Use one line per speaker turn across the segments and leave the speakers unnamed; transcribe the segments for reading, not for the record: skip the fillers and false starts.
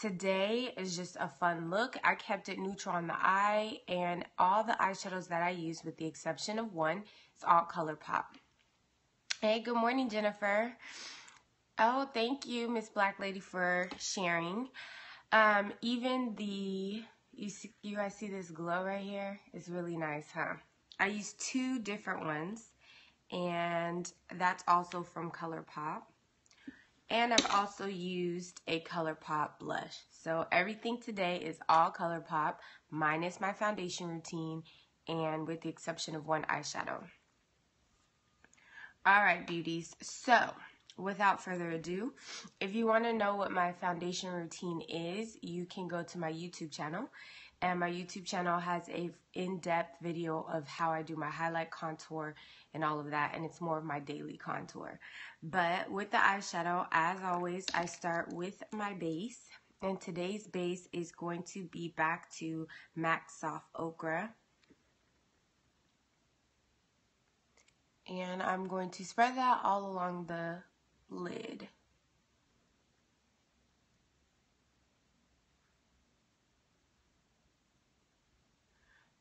Today is just a fun look. I kept it neutral on the eye, and all the eyeshadows that I use, with the exception of one, is all Colourpop. Hey, good morning, Jennifer. Oh, thank you, Miss Black Lady, for sharing. Even the, you guys see this glow right here? It's really nice, huh? I used two different ones, and that's also from Colourpop. And I've also used a Colourpop blush. So everything today is all Colourpop, minus my foundation routine, and with the exception of one eyeshadow. Alright, beauties. So, without further ado, if you want to know what my foundation routine is, you can go to my YouTube channel. And my YouTube channel has a in-depth video of how I do my highlight, contour, and all of that. And it's more of my daily contour. But with the eyeshadow, as always, I start with my base. And today's base is going to be back to MAC Soft Ochre. And I'm going to spread that all along the lid.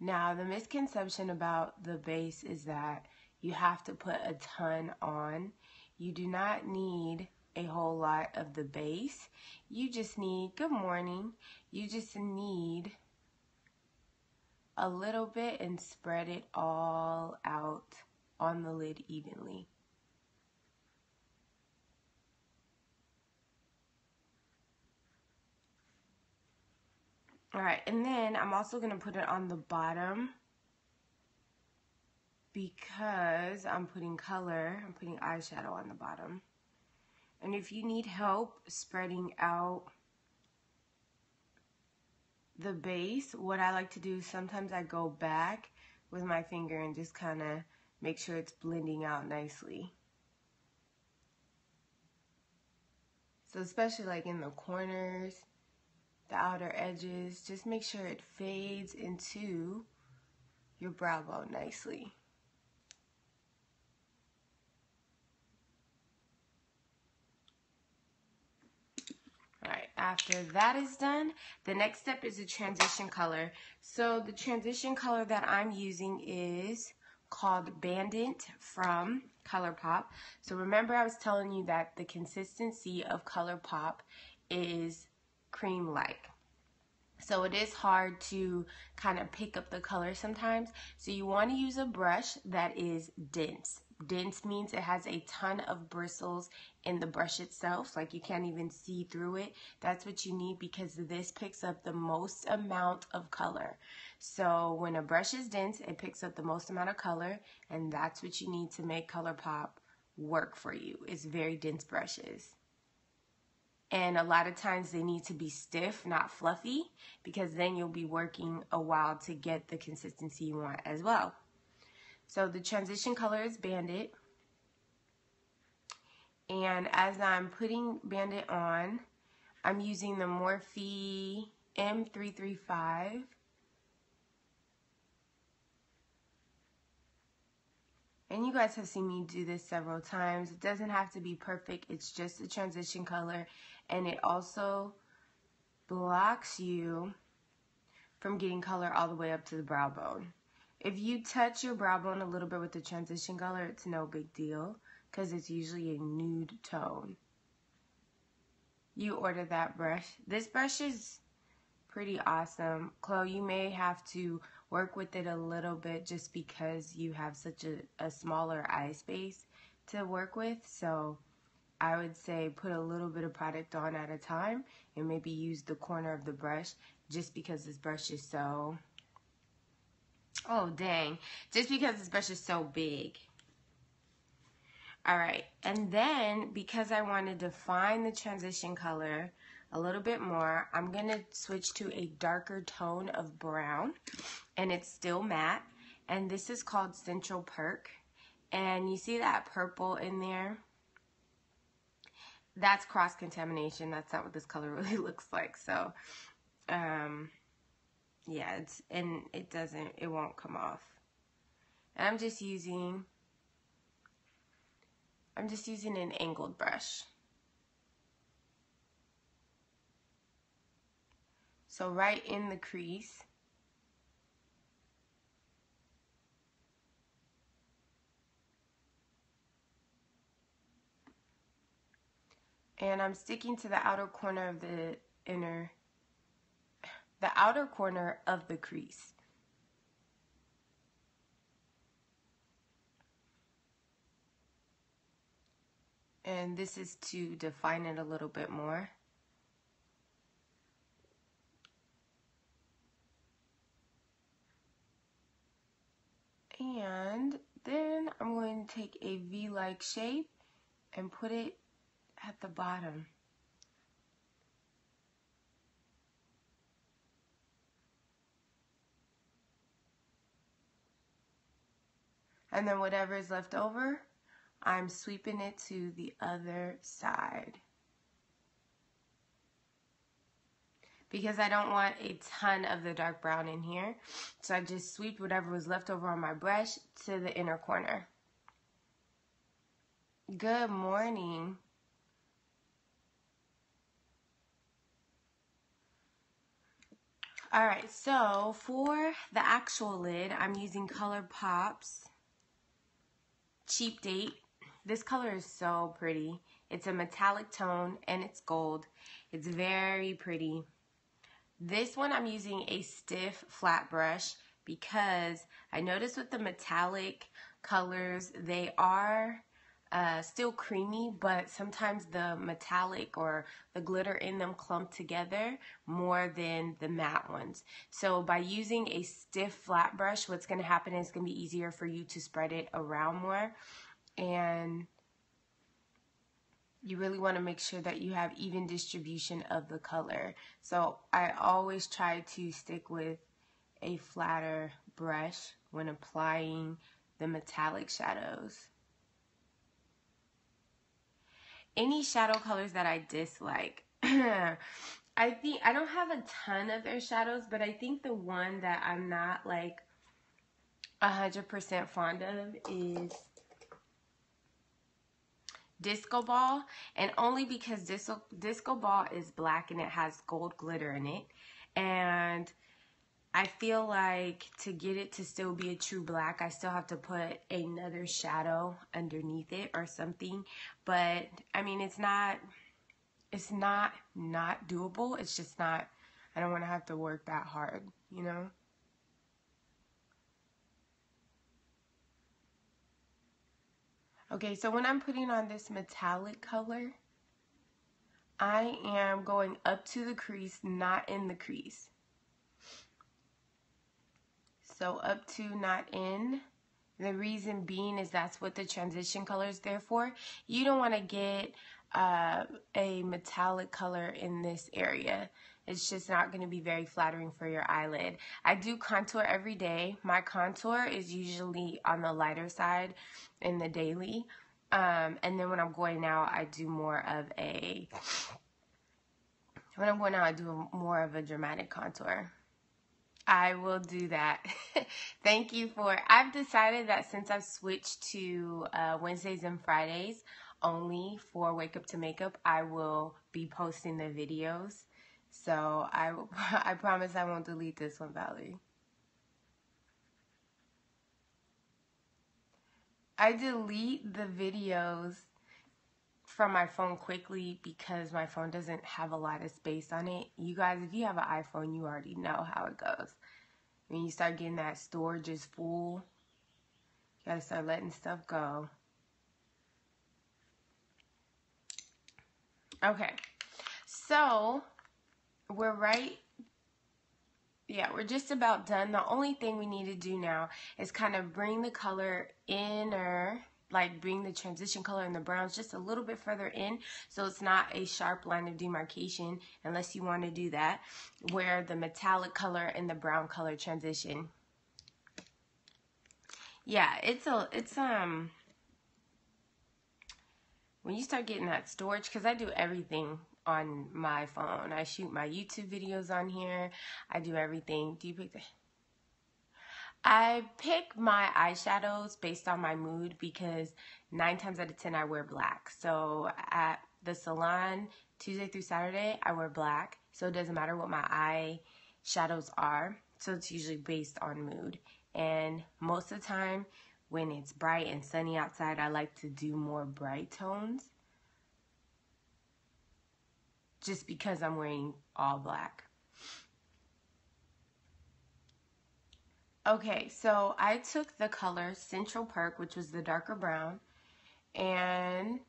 Now, the misconception about the base is that you have to put a ton on. You do not need a whole lot of the base. You just need, good morning, you just need a little bit and spread it all out on the lid evenly. Alright, and then I'm also going to put it on the bottom because I'm putting color, I'm putting eyeshadow on the bottom. And if you need help spreading out the base, what I like to do is sometimes I go back with my finger and just kind of make sure it's blending out nicely. So especially like in the corners, the outer edges, just make sure it fades into your brow bone nicely. Alright, after that is done, the next step is the transition color. So the transition color that I'm using is called Bandit from Colourpop. So remember, I was telling you that the consistency of Colourpop is cream-like. So it is hard to kind of pick up the color sometimes. So you want to use a brush that is dense. Dense means it has a ton of bristles in the brush itself, like you can't even see through it. That's what you need because this picks up the most amount of color. So when a brush is dense, it picks up the most amount of color, and that's what you need to make Colourpop work for you. It's very dense brushes. And a lot of times they need to be stiff, not fluffy, because then you'll be working a while to get the consistency you want as well. So the transition color is Bandit. And as I'm putting Bandit on, I'm using the Morphe M335. And you guys have seen me do this several times. It doesn't have to be perfect. It's just a transition color. And it also blocks you from getting color all the way up to the brow bone. If you touch your brow bone a little bit with the transition color, it's no big deal because it's usually a nude tone. You order that brush. This brush is pretty awesome. Chloe, you may have to work with it a little bit just because you have such a smaller eye space to work with. So I would say put a little bit of product on at a time and maybe use the corner of the brush just because this brush is so, oh dang, just because this brush is so big. Alright, and then because I want to define the transition color a little bit more, I'm going to switch to a darker tone of brown, and it's still matte, and this is called Central Perk, and you see that purple in there? That's cross-contamination. That's not what this color really looks like. So, yeah, it won't come off. And I'm just using an angled brush. So right in the crease. And I'm sticking to the outer corner of the outer corner of the crease. And this is to define it a little bit more. And then I'm going to take a V-like shape and put it at the bottom. And then whatever is left over, I'm sweeping it to the other side. Because I don't want a ton of the dark brown in here, so I just sweep whatever was left over on my brush to the inner corner. Good morning. Alright, so for the actual lid, I'm using Colourpop's Cheap Date. This color is so pretty. It's a metallic tone and it's gold. It's very pretty. This one I'm using a stiff flat brush because I noticed with the metallic colors they are still creamy, but sometimes the metallic or the glitter in them clump together more than the matte ones. So by using a stiff flat brush, what's going to happen is it's going to be easier for you to spread it around more, and you really want to make sure that you have even distribution of the color. So I always try to stick with a flatter brush when applying the metallic shadows. Any shadow colors that I dislike, I think I don't have a ton of their shadows, but I think the one that I'm not like 100% fond of is Disco Ball, and only because Disco Ball is black and it has gold glitter in it, and I feel like to get it to still be a true black, I still have to put another shadow underneath it or something. But I mean, it's not doable. It's just not, I don't want to have to work that hard, you know? Okay, so when I'm putting on this metallic color, I am going up to the crease, not in the crease. So up to, not in. The reason being is that's what the transition color is there for. You don't want to get a metallic color in this area. It's just not going to be very flattering for your eyelid. I do contour every day. My contour is usually on the lighter side in the daily. And then when I'm going out, I do more of a dramatic contour. I will do that. Thank you for, I've decided that since I've switched to Wednesdays and Fridays only for Wake Up to Makeup, I will be posting the videos. So I promise I won't delete this one, Valerie. I delete the videos from my phone quickly because my phone doesn't have a lot of space on it. You guys, if you have an iPhone, you already know how it goes. When you start getting that storage is full, you gotta start letting stuff go. Okay, so we're just about done. The only thing we need to do now is kind of bring the color inner, like bring the transition color and the browns just a little bit further in, so it's not a sharp line of demarcation unless you want to do that, where the metallic color and the brown color transition. Yeah, it's when you start getting that storage, because I do everything on my phone. I shoot my YouTube videos on here. I do everything. Do you pick the... I pick my eyeshadows based on my mood because 9 times out of 10 I wear black. So at the salon, Tuesday through Saturday, I wear black. So it doesn't matter what my eye shadows are. So it's usually based on mood. And most of the time when it's bright and sunny outside, I like to do more bright tones. Just because I'm wearing all black. Okay, so I took the color Central Perk, which was the darker brown, and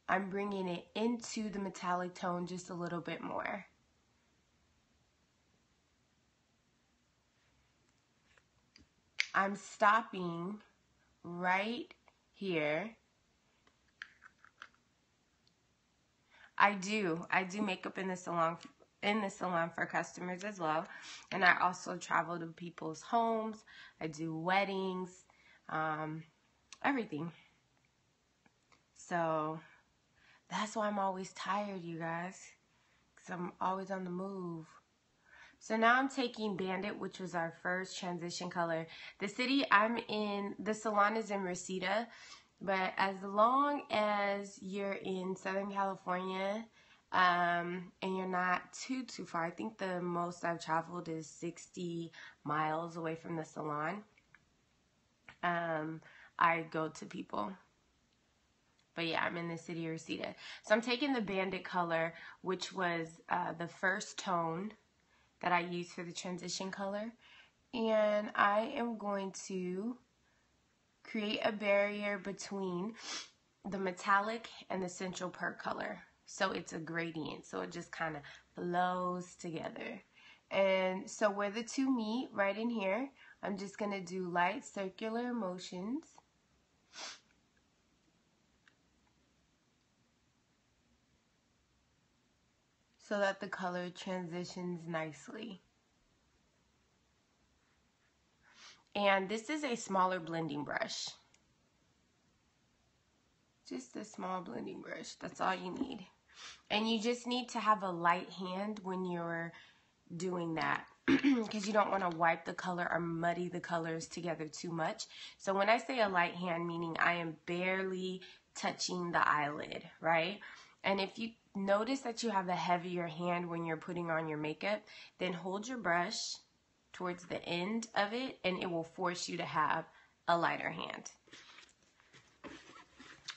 I'm bringing it into the metallic tone just a little bit more. I'm stopping right here. I do makeup in the salon for customers as well, and I also travel to people's homes. I do weddings, everything. So that's why I'm always tired, you guys, because I'm always on the move. So now I'm taking Bandit, which was our first transition color. The city I'm in, the salon is in Reseda, but as long as you're in Southern California, and you're not too far, I think the most I've traveled is 60 miles away from the salon, I go to people. But yeah, I'm in the city of Reseda. So I'm taking the Bandit color, which was the first tone that I used for the transition color. And I am going to create a barrier between the metallic and the Central Perk color. So it's a gradient. So it just kind of flows together. And so where the two meet, right in here, I'm just going to do light circular motions. So that the color transitions nicely. And this is a smaller blending brush. Just a small blending brush. That's all you need. And you just need to have a light hand when you're doing that, because you don't want to wipe the color or muddy the colors together too much. So when I say a light hand, meaning I am barely touching the eyelid, right? And if you notice that you have a heavier hand when you're putting on your makeup, then hold your brush towards the end of it and it will force you to have a lighter hand.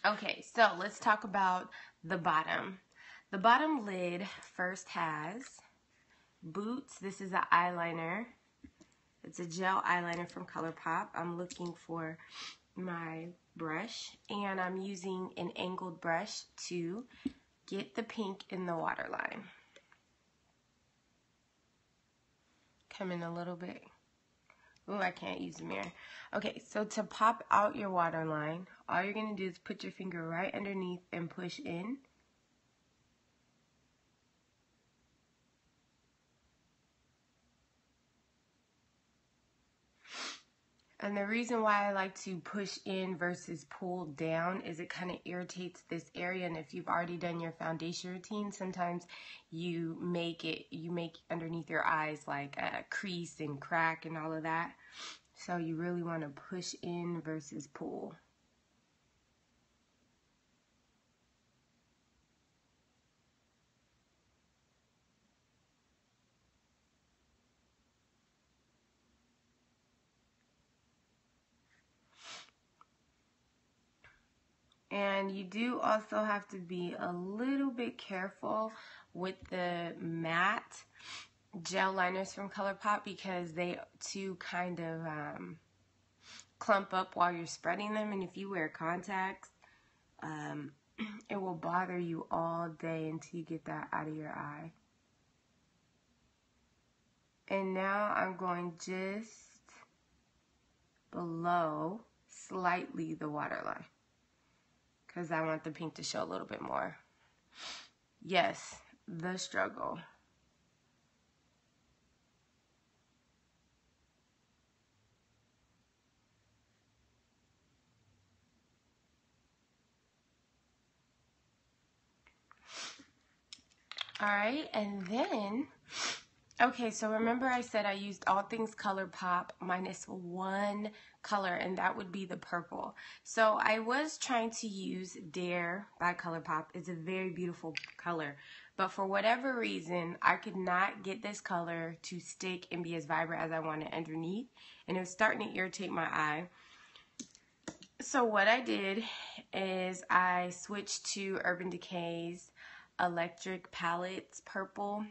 Okay, so let's talk about the bottom. The bottom lid first has Boots. This is an eyeliner. It's a gel eyeliner from Colourpop. I'm looking for my brush, and I'm using an angled brush to get the pink in the waterline. Come in a little bit. Ooh, I can't use the mirror. Okay, so to pop out your waterline, all you're going to do is put your finger right underneath and push in. And the reason why I like to push in versus pull down is it kind of irritates this area. And if you've already done your foundation routine, sometimes you make underneath your eyes like a crease and crack and all of that. So you really want to push in versus pull. And you do also have to be a little bit careful with the matte gel liners from Colourpop, because they too kind of clump up while you're spreading them. And if you wear contacts, it will bother you all day until you get that out of your eye. And now I'm going just below slightly the waterline, because I want the pink to show a little bit more. Yes, the struggle. All right, and then, okay, so remember I said I used all things Colourpop minus one color, and that would be the purple. So I was trying to use Dare by Colourpop. It's a very beautiful color, But for whatever reason, I could not get this color to stick and be as vibrant as I wanted underneath. And it was starting to irritate my eye. So what I did is I switched to Urban Decay's Electric Palettes Purple.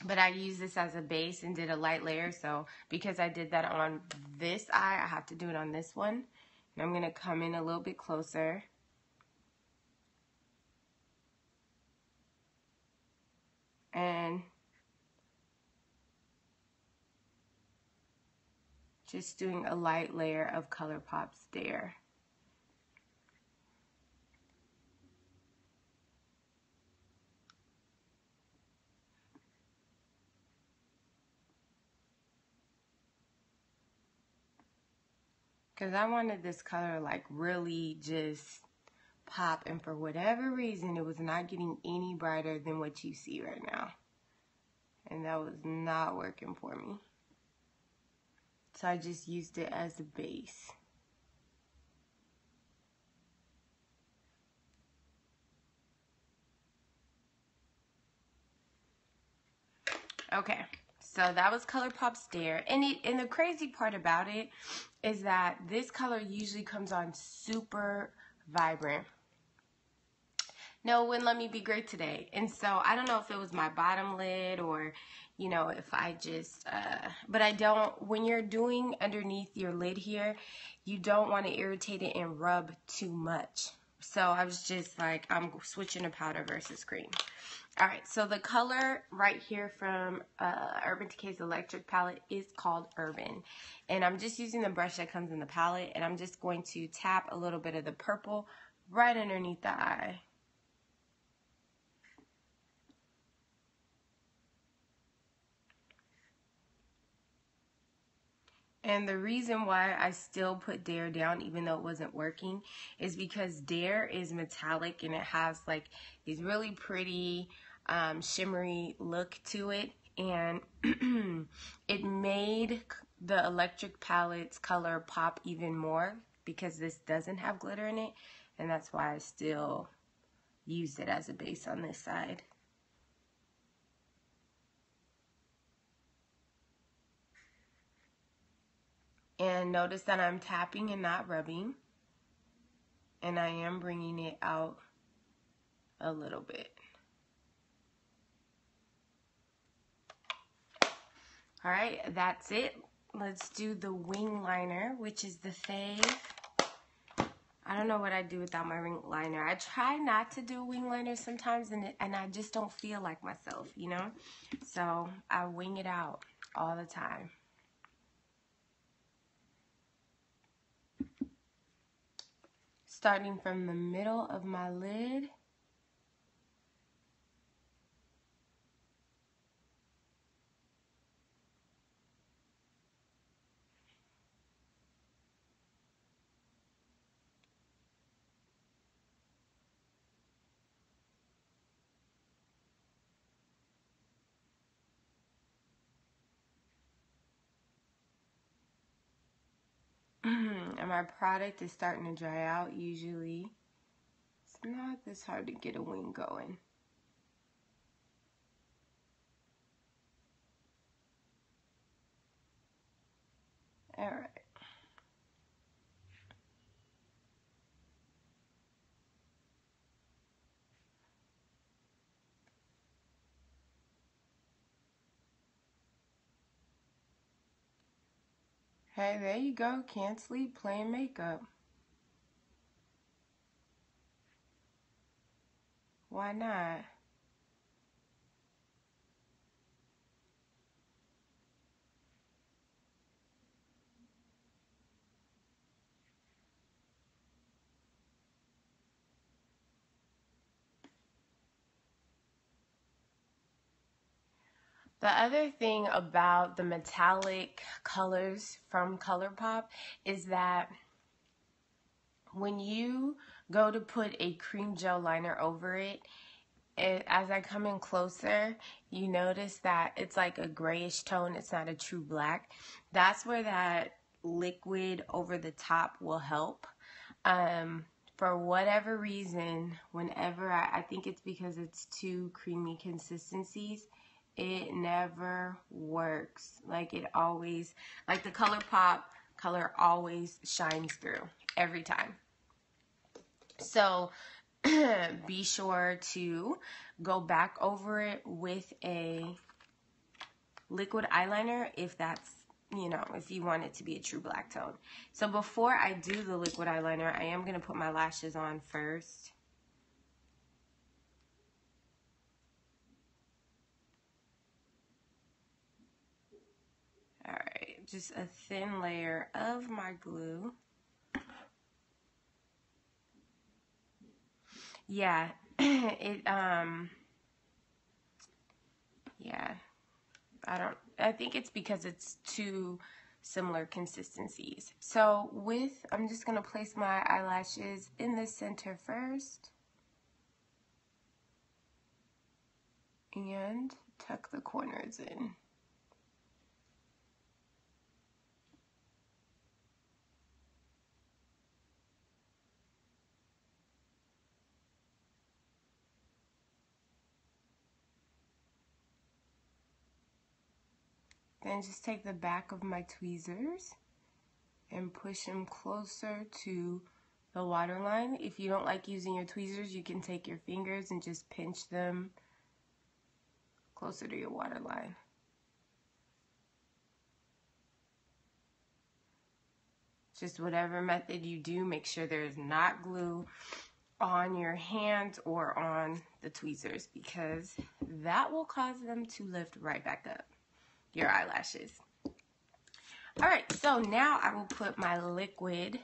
But I used this as a base and did a light layer. So because I did that on this eye, I have to do it on this one. And I'm going to come in a little bit closer. And just doing a light layer of Colourpop Dare. Because I wanted this color like really just pop, and for whatever reason it was not getting any brighter than what you see right now. And that was not working for me. So I just used it as a base. Okay, so that was Colourpop Dare. And the crazy part about it is that this color usually comes on super vibrant. No, it wouldn't let me be great today. And so I don't know if it was my bottom lid or, you know, if I just, but I don't, when you're doing underneath your lid here, you don't want to irritate it and rub too much. So I was just like, I'm switching to powder versus cream. All right, so the color right here from Urban Decay's Electric palette is called Urban. And I'm just using the brush that comes in the palette, and I'm just going to tap a little bit of the purple right underneath the eye. And the reason why I still put Dare down even though it wasn't working is because Dare is metallic and it has like these really pretty shimmery look to it, and it made the Electric Palette's color pop even more because this doesn't have glitter in it, and that's why I still used it as a base on this side. And notice that I'm tapping and not rubbing. And I am bringing it out a little bit. Alright, that's it. Let's do the wing liner, which is the fave. I don't know what I'd do without my wing liner. I try not to do wing liner sometimes, and I just don't feel like myself, you know? So I wing it out all the time. Starting from the middle of my lid. And my product is starting to dry out usually. It's not this hard to get a wing going. Alright. Hey, there you go. Can't sleep playing makeup. Why not? The other thing about the metallic colors from Colourpop is that when you go to put a cream gel liner over it, as I come in closer, you notice that it's like a grayish tone. It's not a true black. That's where that liquid over the top will help. for whatever reason, whenever I think it's because it's too creamy consistencies, it never works. Like it always, like the Colourpop color always shines through every time. So be sure to go back over it with a liquid eyeliner if that's, you know, if you want it to be a true black tone. So before I do the liquid eyeliner, I am going to put my lashes on first. Alright, just a thin layer of my glue. Yeah, yeah, I think it's because it's two similar consistencies. So I'm just going to place my eyelashes in the center first. And tuck the corners in. Then just take the back of my tweezers and push them closer to the waterline. If you don't like using your tweezers, you can take your fingers and just pinch them closer to your waterline. Just whatever method you do, make sure there's not glue on your hands or on the tweezers, because that will cause them to lift right back up, your eyelashes. Alright, so now I will put my liquid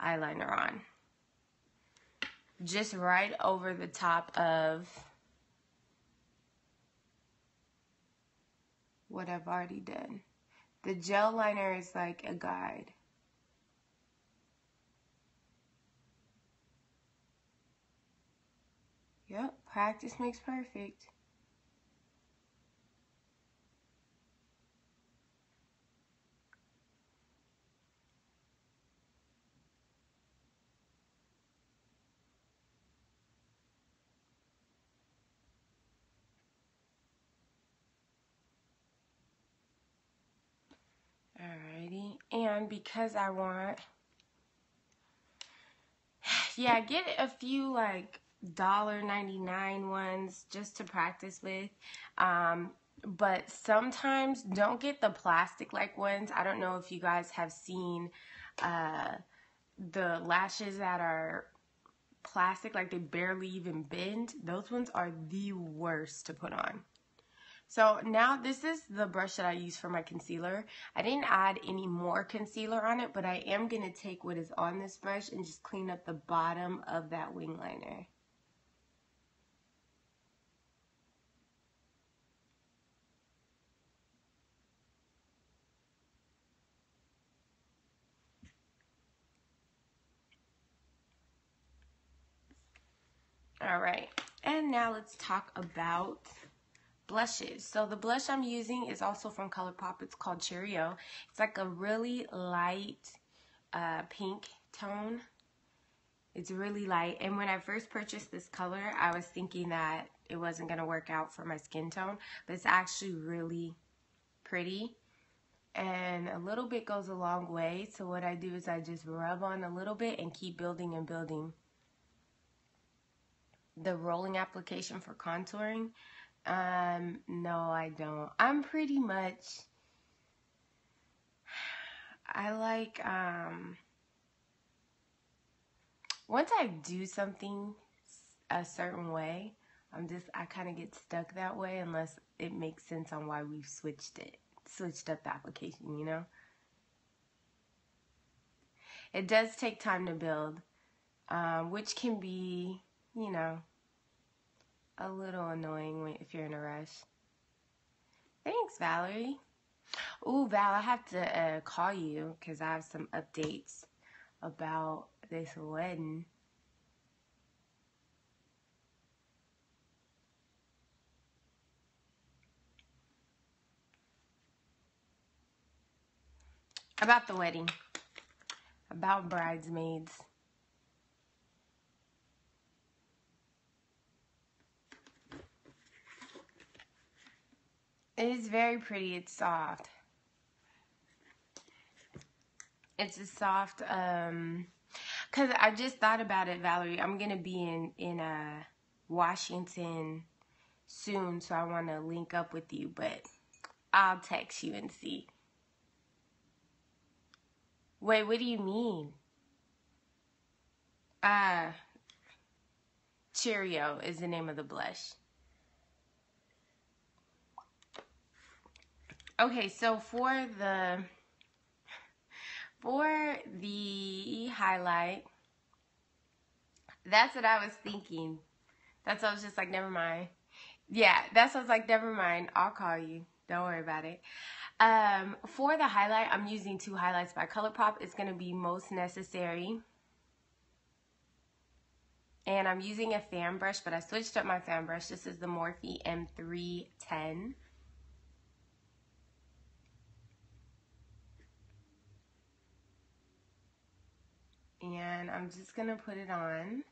eyeliner on. Just right over the top of what I've already done. The gel liner is like a guide. Yep, practice makes perfect. Alrighty, and because I want, yeah, get a few like $1.99 ones just to practice with. But sometimes don't get the plastic like ones. I don't know if you guys have seen the lashes that are plastic, like they barely even bend. Those ones are the worst to put on. So now this is the brush that I use for my concealer. I didn't add any more concealer on it, but I am going to take what is on this brush and just clean up the bottom of that wing liner. Alright, and now let's talk about blushes. So the blush I'm using is also from Colourpop. It's called Cheerio. It's like a really light pink tone. It's really light, and when I first purchased this color, I was thinking that it wasn't going to work out for my skin tone, but it's actually really pretty, and a little bit goes a long way. So what I do is I just rub on a little bit and keep building and building. The rolling application for contouring, no, I don't. I'm pretty much, I like, once I do something a certain way, I kind of get stuck that way unless it makes sense on why we've switched up the application, you know? It does take time to build, which can be, you know, a little annoying if you're in a rush. Thanks, Valerie. Ooh, Val, I have to call you because I have some updates about this wedding. About the wedding. About bridesmaids. It is very pretty. It's soft. It's a soft, because I just thought about it, Valerie. I'm going to be in Washington soon, so I want to link up with you, but I'll text you and see. Wait, what do you mean? Cheerio is the name of the blush. Okay, so for the highlight, that's what I was thinking. That's what I was just like, never mind. Yeah, that's what I was like, never mind. I'll call you. Don't worry about it. For the highlight, I'm using two highlights by Colourpop. It's going to be Most Necessary. And I'm using a fan brush, but I switched up my fan brush. This is the Morphe M310. And I'm just going to put it on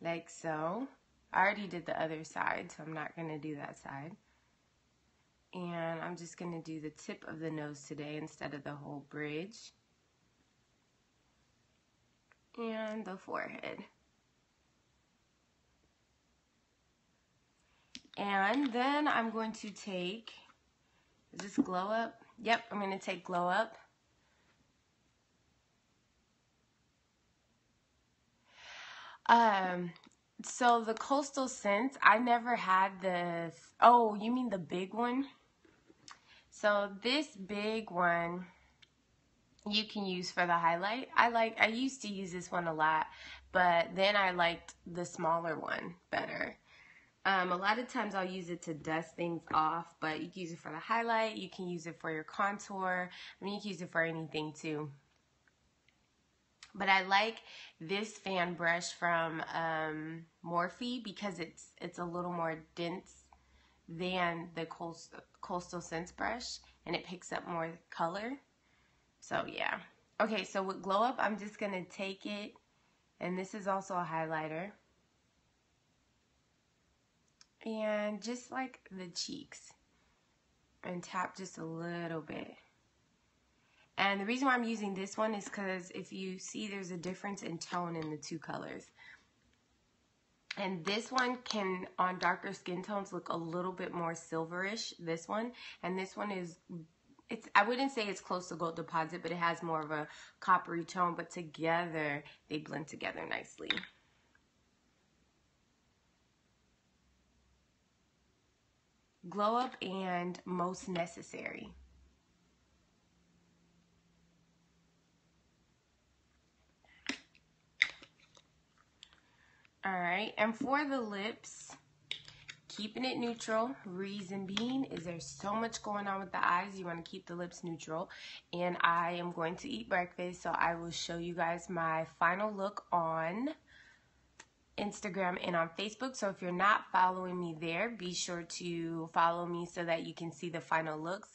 like so. I already did the other side, so I'm not going to do that side. And I'm just going to do the tip of the nose today instead of the whole bridge. And the forehead. And then I'm going to take, is this Glow Up? Yep, I'm going to take Glow Up. So the Coastal Scents, I never had this. Oh, you mean the big one? So this big one you can use for the highlight. I used to use this one a lot, but then I liked the smaller one better. A lot of times I'll use it to dust things off, but you can use it for the highlight. You can use it for your contour. I mean, you can use it for anything too. But I like this fan brush from Morphe because it's a little more dense than the Coastal Scents brush, and it picks up more color. So yeah. Okay, so with Glow Up, I'm just gonna take it, and this is also a highlighter, and just like the cheeks, and tap just a little bit. And the reason why I'm using this one is because if you see, there's a difference in tone in the two colors. And this one can, on darker skin tones, look a little bit more silverish, this one. And this one is, I wouldn't say it's close to Gold Deposit, but it has more of a coppery tone. But together, they blend together nicely. Glow Up and Most Necessary. Alright, and for the lips, keeping it neutral. Reason being is there's so much going on with the eyes. You want to keep the lips neutral. And I am going to eat breakfast, so I will show you guys my final look on Instagram and on Facebook. So if you're not following me there, be sure to follow me so that you can see the final looks.